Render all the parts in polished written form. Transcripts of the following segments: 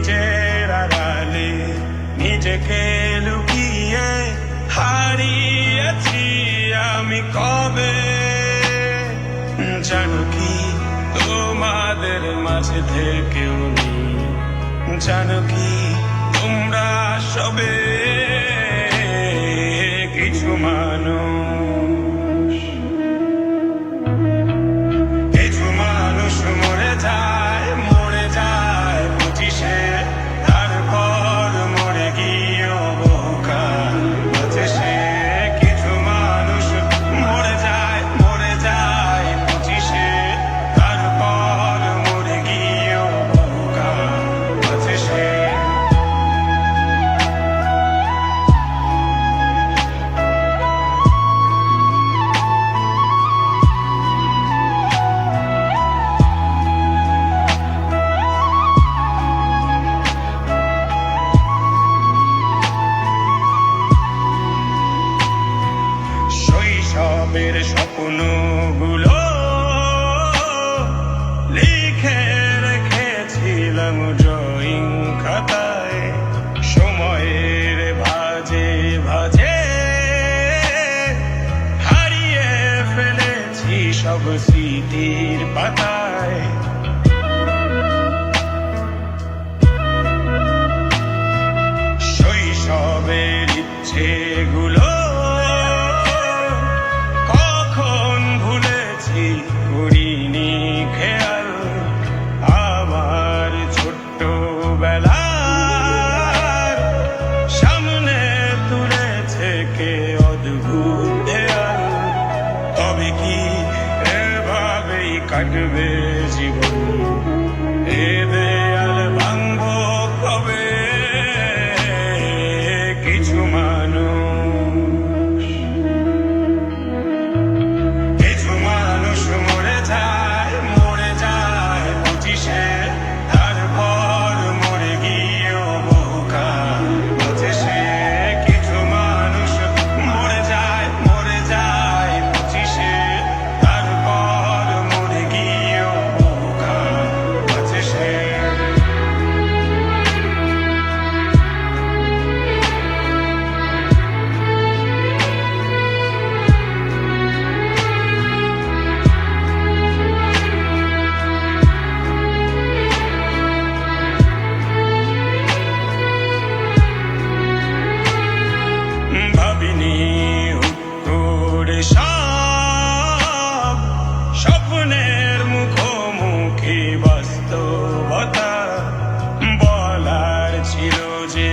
নিজের আড়ালে নিজেকে লুকিয়ে হারিয়েছি আমি কবে। জানো কি তোমাদের মাঝে থেকেও নেই, জানো কি তোমরা সবে কিছু মানুষ। কিছু মানুষ মরে যায়, মরে যায় 25-এ, তারপর মরে গিয়েও বহুকাল বাঁচে সে। কিছু মানুষ মরে যায়, মরে যায় 25-এ, তারপর মরে গিয়েও বহুকাল বাঁচে সে। শৈশবের স্বপ্নগুলো লিখে রেখেছিলাম ড্রয়িং খাতায়। সময়ের ভাজে ভাজে হারিয়ে ফেলেছি সব স্মৃতির পাতায়। শৈশবের ইচ্ছেগুলো কখন ভুলেছি করিনি খেয়াল। আমার ছোট্টবেলার সামনে তুলেছে কে অদ্ভুত দেয়াল। তবে কি এভাবেই কাটবে জীবন? এ দেয়াল ভাঙবো কবে? কিছু মানুষ, কিছু মানুষ মরে যায়, মরে যায় 25-এ, তারপর মরে গিয়েও বহুকাল বাঁচে সে। কিছু মানুষ মরে যায়, মরে যায় 25-এ, তারপর মরে গিয়েও বহুকাল বাঁচে সে। ভাবিনি হুট করে সব স্বপ্নের মুখোমুখি বাস্তবতা। বলার ছিল যে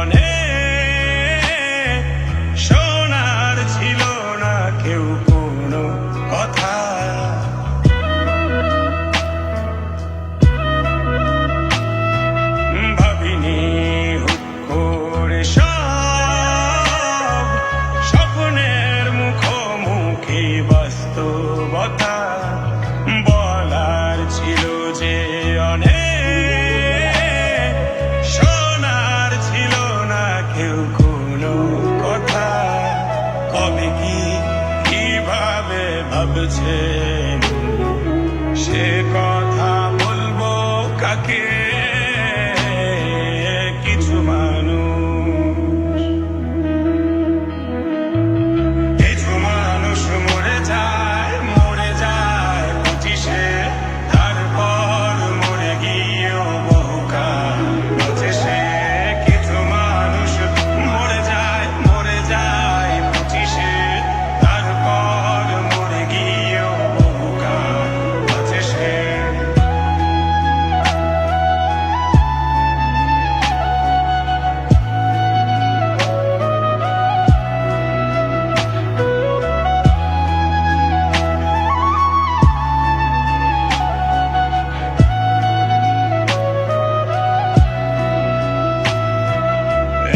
অনেক, শোনার ছিল না কেউ কোনো কথা। ভাবিনি হুট করে সব স্বপ্নের মুখোমুখি বাস্তবতা। বলার ছিল যে অনেক, শোনার ছিল না কেউ কোনো কথা। কবে কি কিভাবে ভাবছেন সে কথা বলবো কাকে? কিছু মানুষ, কিছু মানুষ মরে যায়, মরে যায় 25-এ, তারপর মরে গিয়েও বহুকাল বাঁচে সে। কিছু মানুষ মরে যায়, মরে যায় 25-এ, তারপর মরে গিয়েও বহুকাল বাঁচে সে।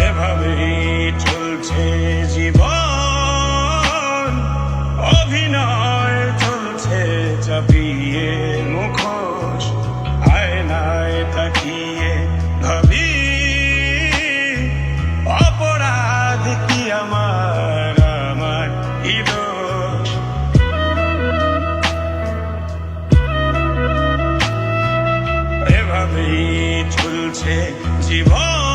এভাবেই চলছে জীবন, অভিনয় চলছে চাপিয়ে মুখোশ। আয়নায় তাকিয়ে ভাবি অপরাধ কি আমার, আমার কি দোষ? এভাবেই চলছে বলছে জীবন